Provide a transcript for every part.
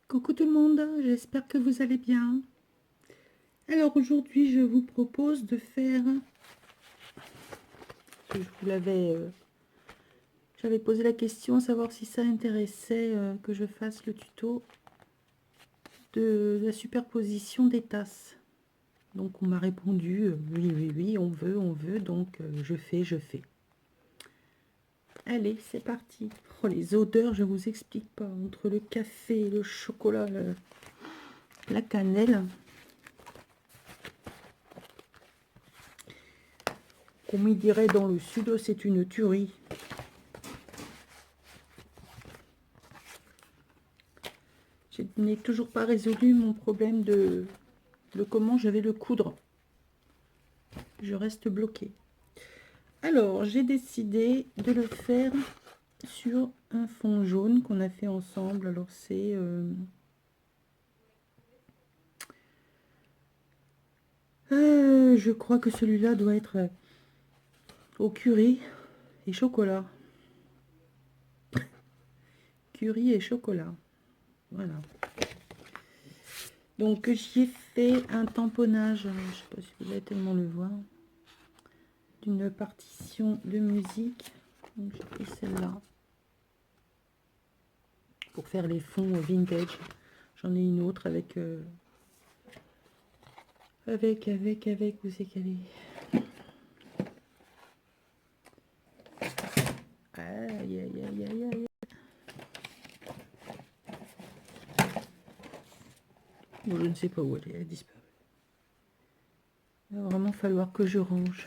Coucou tout le monde, j'espère que vous allez bien. Alors aujourd'hui, je vous propose de faire, je vous j'avais posé la question, savoir si ça intéressait que je fasse le tuto de la superposition des tasses. Donc on m'a répondu, oui, oui, oui, on veut, donc je fais. Allez, c'est parti. Oh, les odeurs, je vous explique pas, entre le café, le chocolat, la cannelle. Comme il dirait dans le sud, c'est une tuerie. Je n'ai toujours pas résolu mon problème de comment je vais le coudre. Je reste bloquée. Alors, j'ai décidé de le faire sur un fond jaune qu'on a fait ensemble. Alors, c'est... je crois que celui-là doit être au curry et chocolat. Curry et chocolat. Voilà. Donc, j'y ai fait un tamponnage, je ne sais pas si vous allez tellement le voir, d'une partition de musique. Donc, j'ai pris celle-là pour faire les fonds vintage. J'en ai une autre avec... où c'est qu'elle est? Aïe, aïe, aïe, aïe, aïe. Bon, je ne sais pas où elle est disparue. Il va vraiment falloir que je range.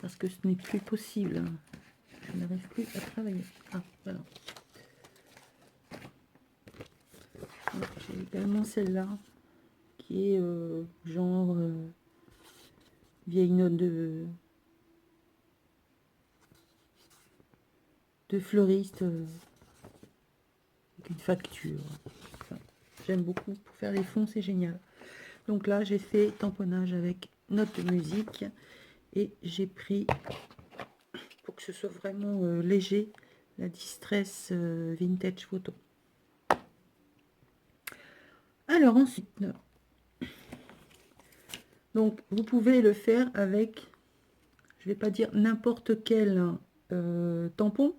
Parce que ce n'est plus possible. Je n'arrive plus à travailler. Ah, voilà. J'ai également celle-là, qui est genre vieille note de fleuriste, avec une facture. Enfin, j'aime beaucoup. Pour faire les fonds, c'est génial. Donc là, j'ai fait tamponnage avec note de musique. Et j'ai pris, pour que ce soit vraiment léger, la Distress Vintage Photo. Alors ensuite, donc vous pouvez le faire avec, je vais pas dire n'importe quel tampon,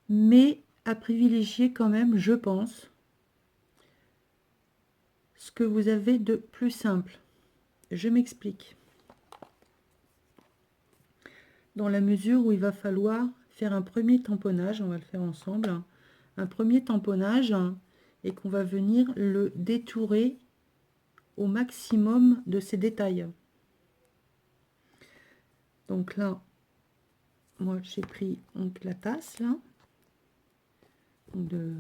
mais à privilégier quand même, je pense, ce que vous avez de plus simple. Je m'explique. Dans la mesure où il va falloir faire un premier tamponnage, on va le faire ensemble, un premier tamponnage, et qu'on va venir le détourer au maximum de ces détails. Donc là, moi j'ai pris donc la tasse là, de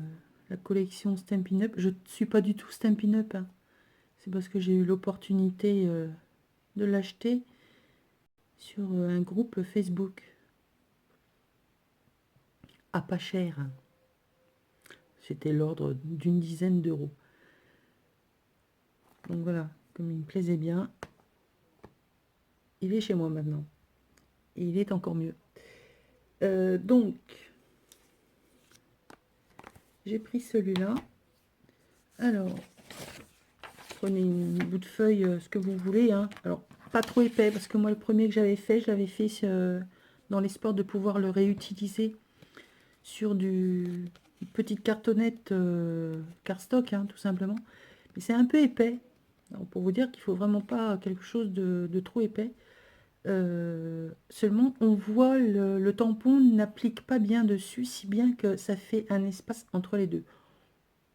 la collection Stampin' Up. Je ne suis pas du tout Stampin' Up, hein. C'est parce que j'ai eu l'opportunité de l'acheter sur un groupe Facebook. À pas cher. C'était l'ordre d'une dizaine d'euros. Donc voilà, comme il me plaisait bien, il est chez moi maintenant. Et il est encore mieux. Donc, j'ai pris celui-là. Alors, prenez une bout de feuille, ce que vous voulez, hein. Alors, pas trop épais, parce que moi, le premier que j'avais fait, je l'avais fait dans l'espoir de pouvoir le réutiliser sur une petite cartonnette cardstock, hein, tout simplement. Mais c'est un peu épais. Alors, pour vous dire qu'il faut vraiment pas quelque chose de trop épais. Seulement, on voit le tampon n'applique pas bien dessus, si bien que ça fait un espace entre les deux.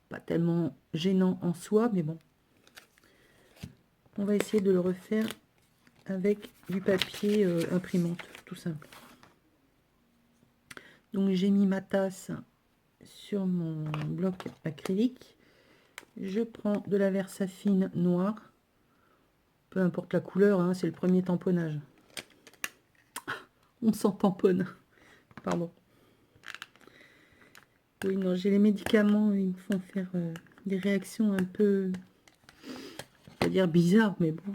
Pas tellement gênant en soi, mais bon. On va essayer de le refaire avec du papier imprimante, tout simple. Donc j'ai mis ma tasse sur mon bloc acrylique. Je prends de la Versafine noire. Peu importe la couleur, hein, c'est le premier tamponnage. On s'en tamponne. Pardon. Oui, non, j'ai les médicaments, ils me font faire des réactions un peu, on va dire bizarres, mais bon.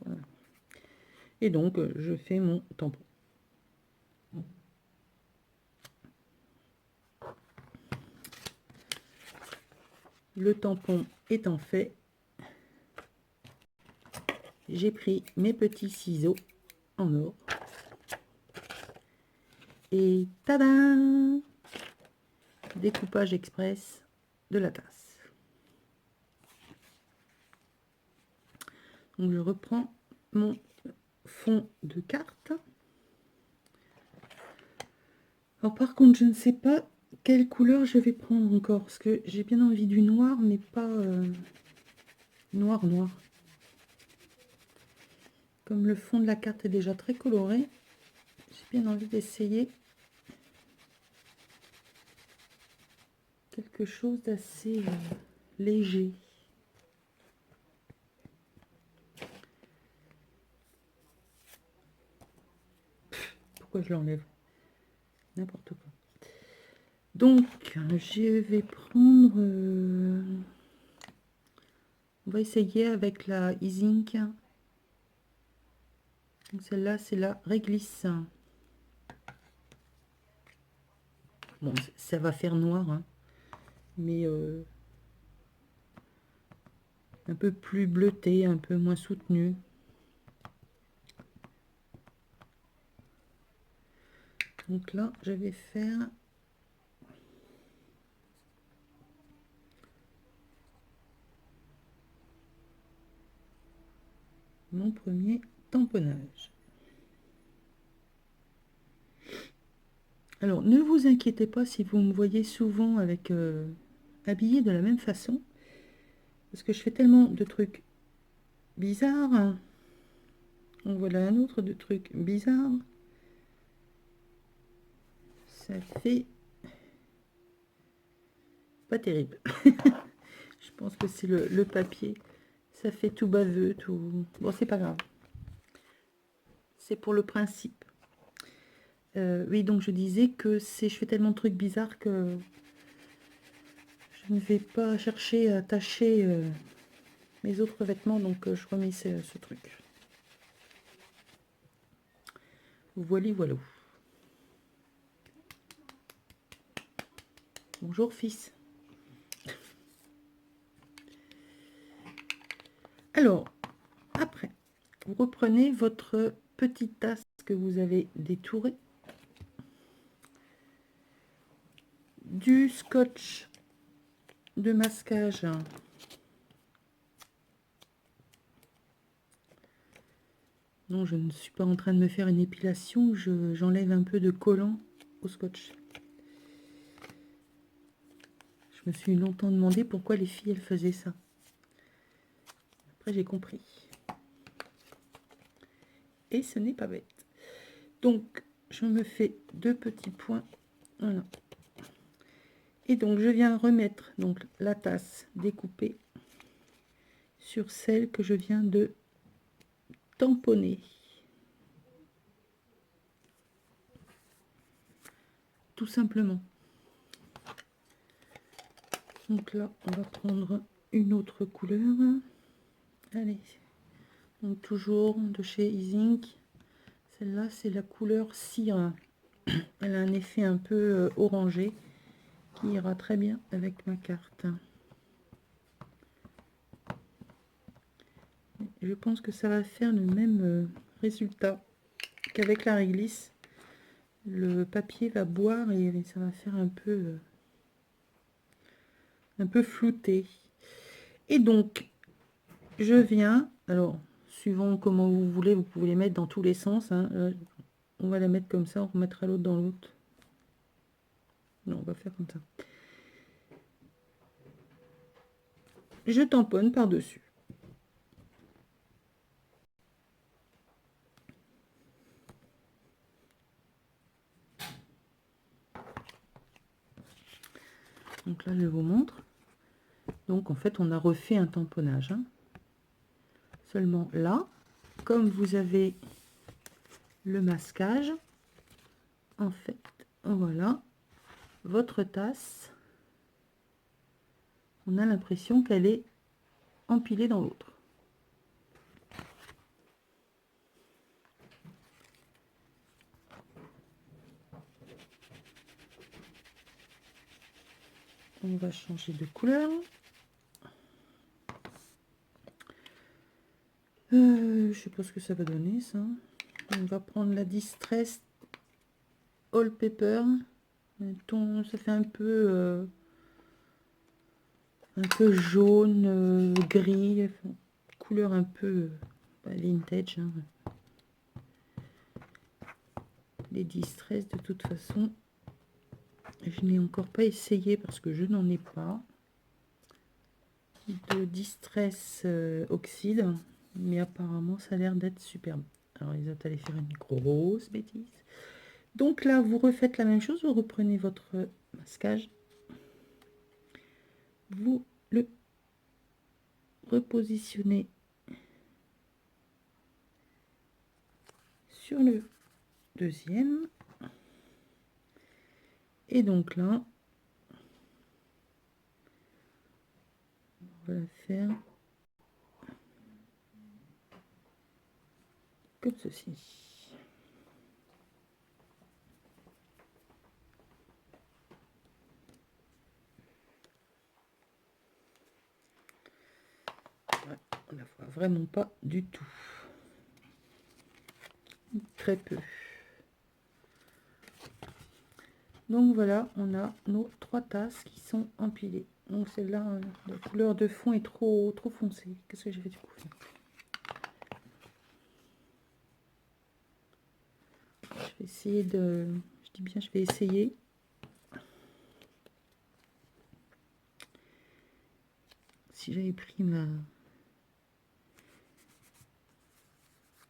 Voilà. Et donc, je fais mon tampon. Le tampon étant fait, j'ai pris mes petits ciseaux en or. Et tadam! Découpage express de la tasse. Donc je reprends mon fond de carte. Alors par contre, je ne sais pas quelle couleur je vais prendre encore, parce que j'ai bien envie du noir, mais pas noir noir. Comme le fond de la carte est déjà très coloré, j'ai bien envie d'essayer quelque chose d'assez léger. Pourquoi je l'enlève? N'importe quoi. Donc, je vais prendre... on va essayer avec la Isink. Celle-là, c'est la réglisse. Bon, ça va faire noir, hein, mais un peu plus bleuté, un peu moins soutenu. Donc là, je vais faire mon premier tamponnage. Alors, ne vous inquiétez pas si vous me voyez souvent avec habillée de la même façon, parce que je fais tellement de trucs bizarres. En voilà un autre de trucs bizarres. Ça fait pas terrible. Je pense que c'est le papier. Ça fait tout baveux, tout... Bon, c'est pas grave. C'est pour le principe. Oui, donc je disais que je fais tellement de trucs bizarres que je ne vais pas chercher à tâcher mes autres vêtements, donc je remets ce truc. Voilà, voilà. Bonjour, fils. Alors, après, vous reprenez votre petite tasse que vous avez détourée, du scotch de masquage. Non, je ne suis pas en train de me faire une épilation, j'enlève un peu de collant au scotch. Je me suis longtemps demandé pourquoi les filles elles faisaient ça. Après j'ai compris. Et ce n'est pas bête. Donc je me fais deux petits points. Voilà. Et donc je viens remettre donc la tasse découpée sur celle que je viens de tamponner. Tout simplement. Donc là, on va prendre une autre couleur. Allez. Donc toujours de chez Isink. Celle-là, c'est la couleur cire. Elle a un effet un peu orangé qui ira très bien avec ma carte. Je pense que ça va faire le même résultat qu'avec la réglisse. Le papier va boire et ça va faire un peu flouté. Et donc, je viens, alors, suivant comment vous voulez, vous pouvez les mettre dans tous les sens. Hein. On va la mettre comme ça, on remettra l'autre dans l'autre. Non, on va faire comme ça. Je tamponne par-dessus. Donc là, je vous montre. Donc, en fait, on a refait un tamponnage. Hein. Seulement là, comme vous avez le masquage, en fait, voilà, votre tasse, on a l'impression qu'elle est empilée dans l'autre. On va changer de couleur. Je sais pas ce que ça va donner, ça. On va prendre la Distress All Pepper. Ça fait un peu jaune, gris, enfin, couleur un peu vintage. Hein. Les Distress, de toute façon, je n'ai encore pas essayé parce que je n'en ai pas. De Distress Oxyde, mais apparemment ça a l'air d'être superbe. Alors les autres allaient faire une grosse bêtise. Donc là, vous refaites la même chose, vous reprenez votre masquage, vous le repositionnez sur le deuxième. Et donc là, on va la faire comme ceci. Ouais, on la voit vraiment pas du tout. Très peu. Donc voilà, on a nos 3 tasses qui sont empilées. Donc celle-là, la couleur de fond est trop foncée. Qu'est-ce que j'ai fait du coup? Je vais essayer de... Je dis bien, je vais essayer. Si j'avais pris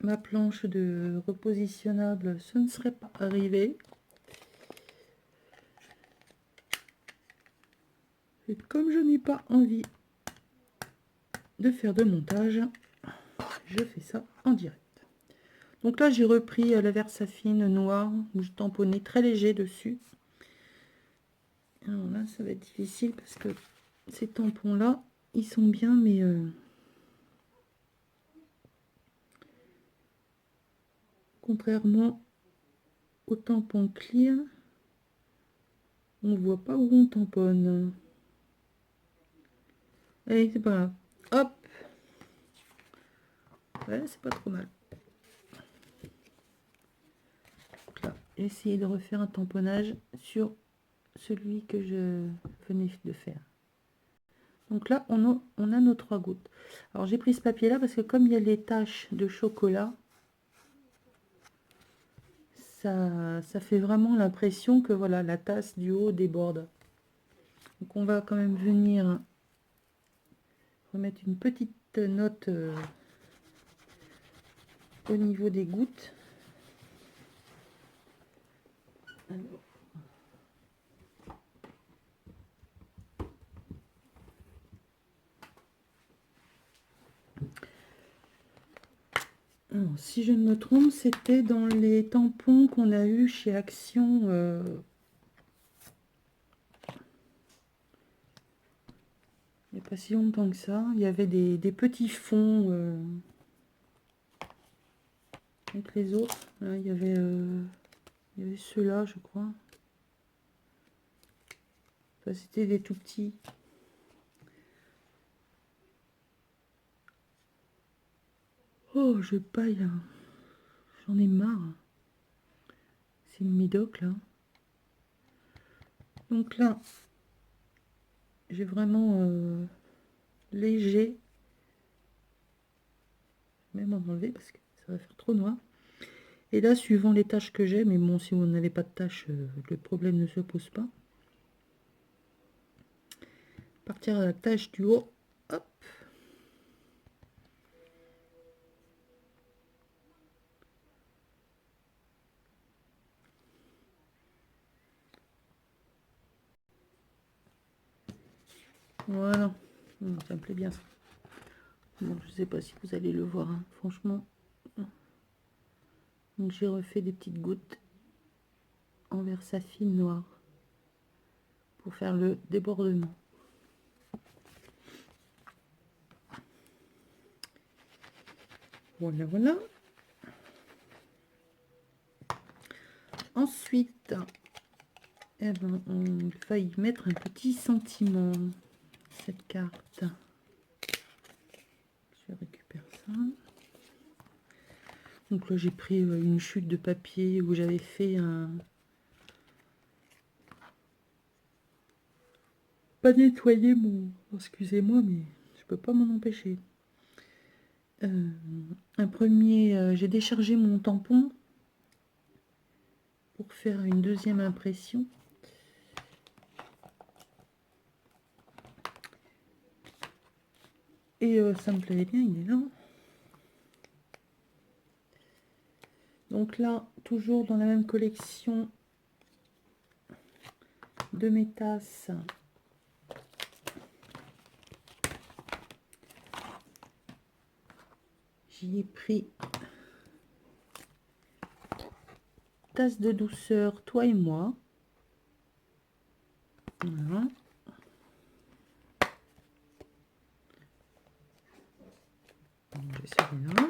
ma planche de repositionnable, ce ne serait pas arrivé. Et comme je n'ai pas envie de faire de montage, je fais ça en direct. Donc là, j'ai repris la Versafine noire où je tamponnais très léger dessus. Alors là, ça va être difficile parce que ces tampons-là, ils sont bien, mais contrairement au tampon clear, on voit pas où on tamponne. Allez, c'est pas grave. Hop. Ouais, c'est pas trop mal. Donc là, j'ai essayé de refaire un tamponnage sur celui que je venais de faire. Donc là, on a nos 3 gouttes. Alors, j'ai pris ce papier-là parce que comme il y a les taches de chocolat, ça fait vraiment l'impression que voilà, la tasse du haut déborde. Donc, on va quand même venir remettre une petite note au niveau des gouttes. Alors, si je ne me trompe, c'était dans les tampons qu'on a eu chez Action. Il n'y a pas si longtemps que ça. Il y avait des petits fonds avec les autres. Là, il y avait ceux-là, je crois. Enfin, c'était des tout petits. Oh, je paille. J'en ai marre. C'est une médoc, là. Donc là, j'ai vraiment léger. Même en enlever parce que ça va faire trop noir. Et là, suivant les tâches que j'ai, mais bon, si vous n'avez pas de tâches, le problème ne se pose pas. Partir à la tâche du haut. Hop. Voilà. Ça me plaît bien ça. Bon, je sais pas si vous allez le voir, hein, franchement. Donc j'ai refait des petites gouttes en Versafine noire pour faire le débordement. Voilà, voilà. Ensuite, eh ben, on va y mettre un petit sentiment, cette carte. Je récupère ça. Donc là, j'ai pris une chute de papier où j'avais fait un... Pas nettoyer mon... Excusez-moi, mais je peux pas m'en empêcher. Un premier... j'ai déchargé mon tampon pour faire une deuxième impression. Et ça me plaît bien, il est là. Donc là, toujours dans la même collection de mes tasses. J'y ai pris tasse de douceur, toi et moi. Voilà. Celui-là.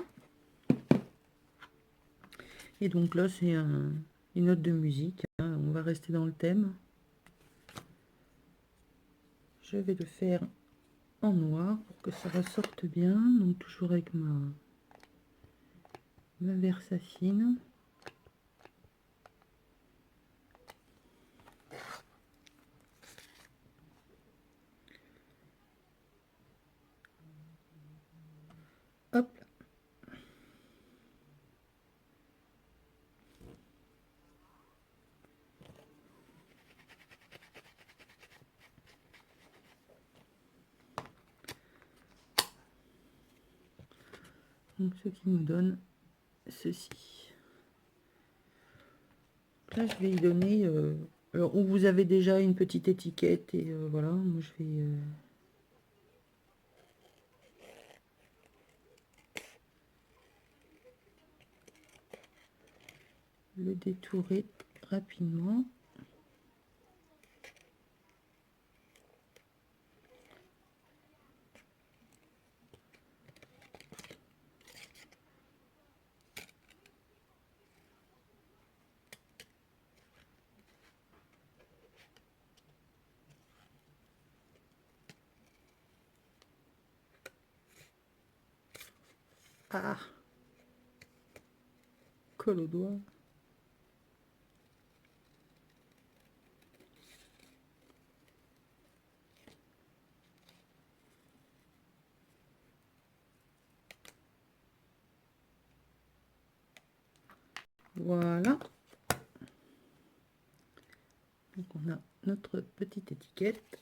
Et donc là, c'est une note de musique. Hein. On va rester dans le thème. Je vais le faire en noir pour que ça ressorte bien. Donc toujours avec ma Versafine. Hop. Donc ce qui nous donne ceci. Là, je vais y donner... alors, où vous avez déjà une petite étiquette et voilà, moi je vais... le détourer rapidement. Ah, colle au doigt. Voilà. Donc on a notre petite étiquette.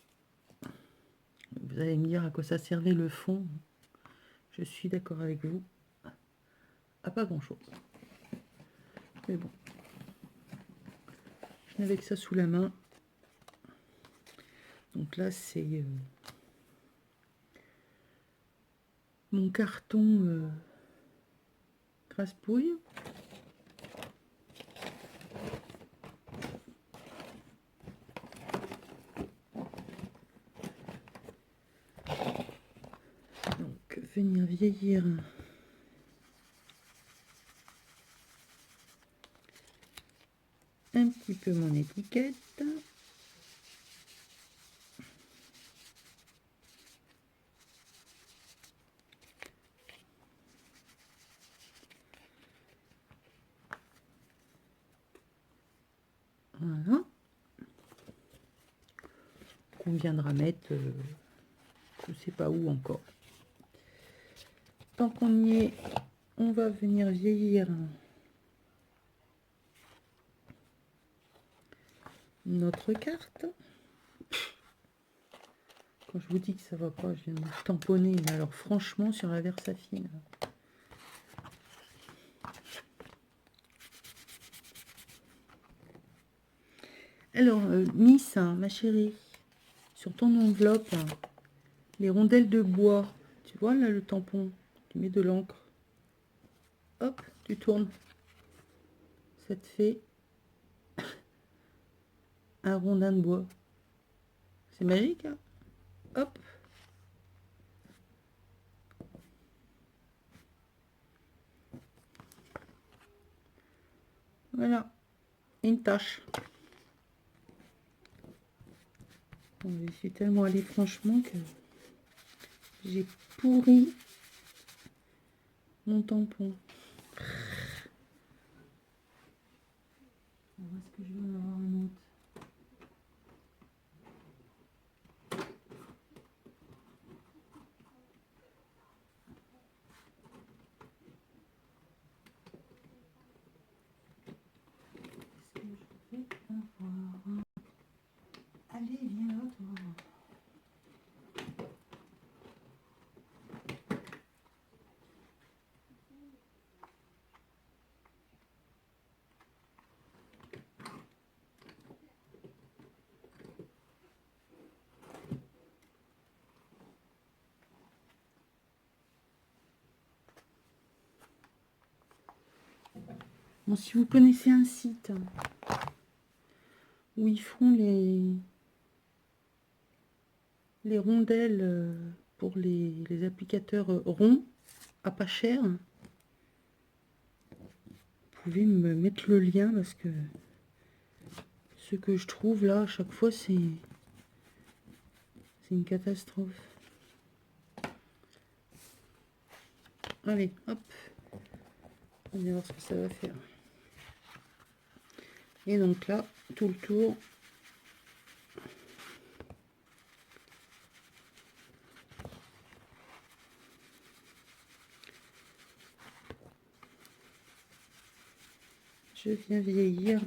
Vous allez me dire à quoi ça servait le fond. Je suis d'accord avec vous. À pas grand chose. Mais bon. Je n'avais que ça sous la main. Donc là c'est mon carton grasse-pouille. Donc venir vieillir un petit peu mon étiquette. Voilà. Qu'on viendra mettre, je sais pas où encore. Tant qu'on y est, on va venir vieillir notre carte. Quand je vous dis que ça va pas, je viens de me tamponner. Mais alors franchement, sur la Versafine. Alors, Miss, hein, ma chérie, sur ton enveloppe, hein, les rondelles de bois, tu vois là le tampon, tu mets de l'encre. Hop, tu tournes. Ça te fait un rondin de bois. C'est magique, hein. Hop. Voilà, une tâche. Je suis tellement allée franchement que j'ai pourri mon tampon. Bon, si vous connaissez un site où ils font les rondelles pour les applicateurs ronds à pas cher, vous pouvez me mettre le lien parce que ce que je trouve là à chaque fois c'est une catastrophe. Allez, hop, on va voir ce que ça va faire. Et donc là, tout le tour. Je viens vieillir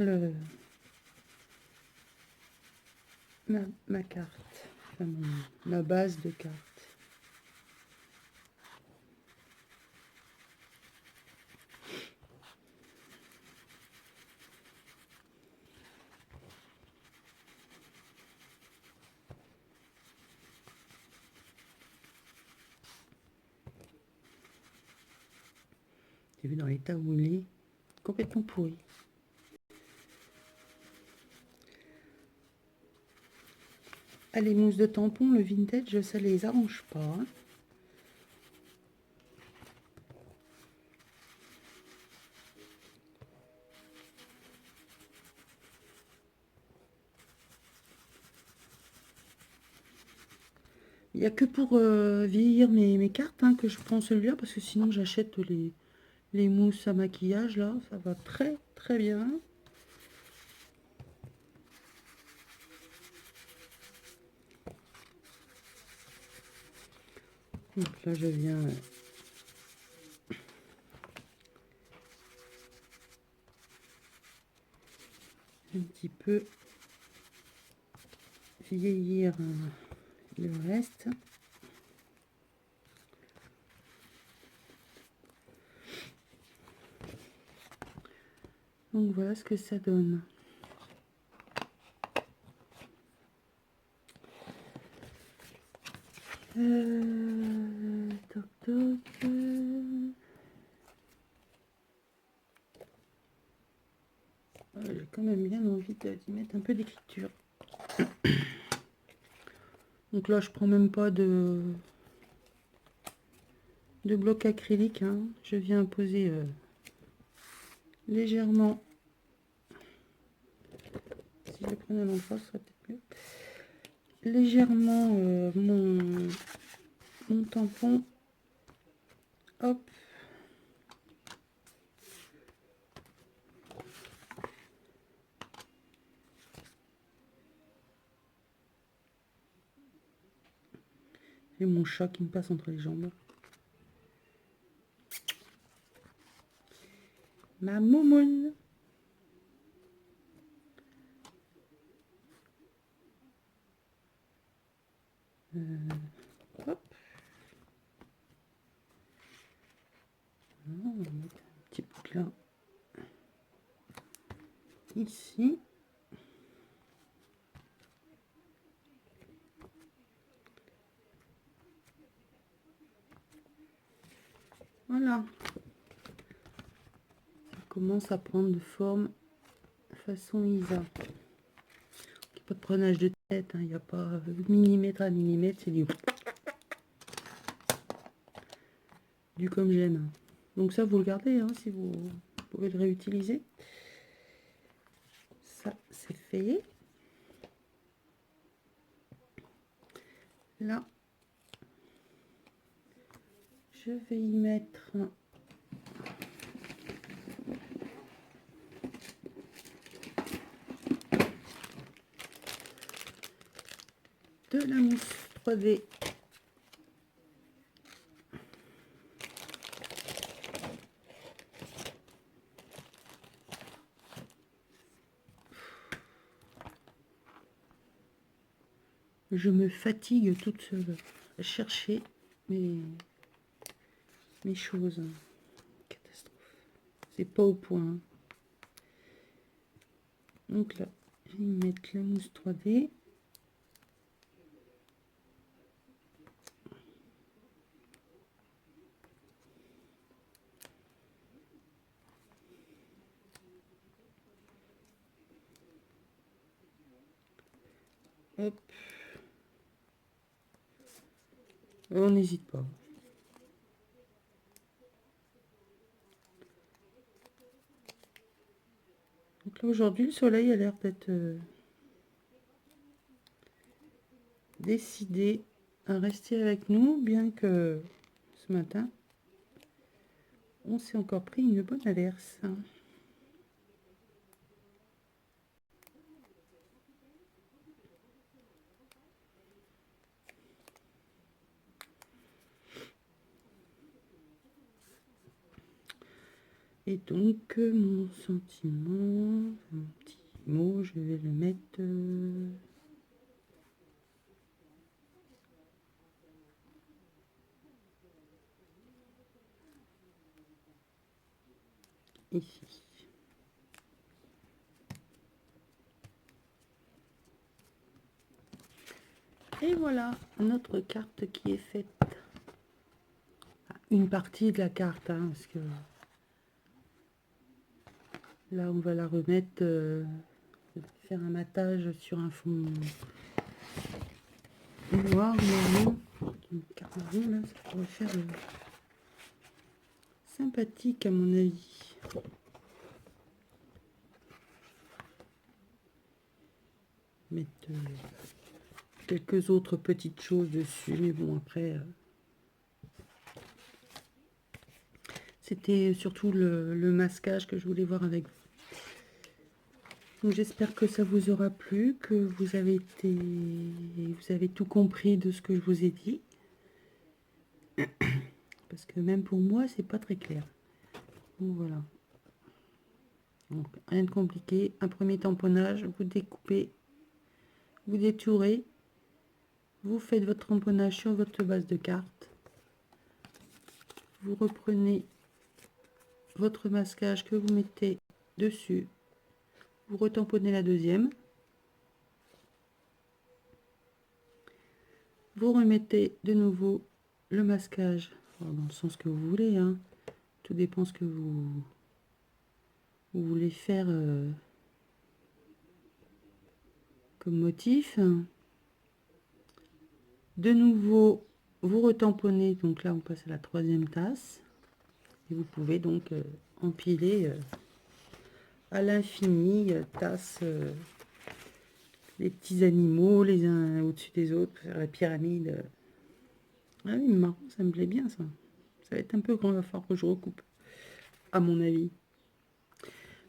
ma carte, enfin, ma base de carte. J'ai vu dans l'état où il est, complètement pourri. Ah, les mousses de tampon, le vintage, ça les arrange pas. Hein. Il n'y a que pour vieillir mes cartes hein, que je prends celui-là, parce que sinon j'achète les mousses à maquillage, là, ça va très très bien. Donc là je viens un petit peu vieillir le reste. Donc voilà ce que ça donne. Toc toc. J'ai quand même bien envie d'y mettre un peu d'écriture. Donc là je prends même pas de bloc acrylique. Hein. Je viens poser légèrement. Si je le prenais à l'endroit, ce serait peut-être mieux. Légèrement mon tampon. Hop. Et mon chat qui me passe entre les jambes. Ma moumoune. Hop. On va mettre un petit bout là. Ici. Voilà. Ça commence à prendre forme façon Isa. Pas de prenage de tête, il n'y a pas millimètre à millimètre, c'est du comme j'aime. Donc ça, vous le gardez, hein, si vous pouvez le réutiliser. Ça, c'est fait. Là, je vais y mettre de la mousse 3D. Je me fatigue toute seule à chercher mes choses. Catastrophe. C'est pas au point. Donc là, je vais y mettre la mousse 3D. Hop. On n'hésite pas. Donc là, aujourd'hui, le soleil a l'air d'être décidé à rester avec nous, bien que ce matin, on s'est encore pris une bonne averse. Et donc, mon sentiment, un petit mot, je vais le mettre ici. Et voilà notre carte qui est faite. Une partie de la carte, hein, parce que là, on va la remettre, faire un matage sur un fond noir, marron. Une carte marron, là, ça pourrait faire sympathique à mon avis. Mettre quelques autres petites choses dessus, mais bon, après, c'était surtout le masquage que je voulais voir avec vous. Donc j'espère que ça vous aura plu, que vous avez tout compris de ce que je vous ai dit. Parce que même pour moi, c'est pas très clair. Donc voilà. Donc rien de compliqué. Un premier tamponnage, vous découpez, vous détourez, vous faites votre tamponnage sur votre base de carte. Vous reprenez votre masquage que vous mettez dessus. Vous retamponnez la deuxième. Vous remettez de nouveau le masquage dans le sens que vous voulez, hein. Tout dépend ce que vous voulez faire comme motif. De nouveau, vous retamponnez. Donc là, on passe à la troisième tasse. Et vous pouvez donc empiler à l'infini tasses, les petits animaux les uns au-dessus des autres, faire la pyramide. Ah oui, marrant, ça me plaît bien ça. Ça va être un peu grand, il va falloir que je recoupe, à mon avis.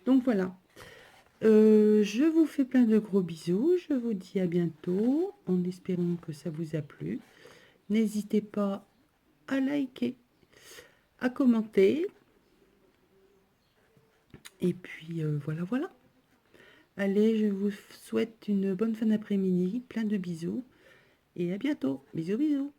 Donc voilà. Je vous fais plein de gros bisous. Je vous dis à bientôt, en espérant que ça vous a plu. N'hésitez pas à liker, à commenter. Et puis voilà, voilà. Allez, je vous souhaite une bonne fin d'après-midi, plein de bisous. Et à bientôt. Bisous, bisous.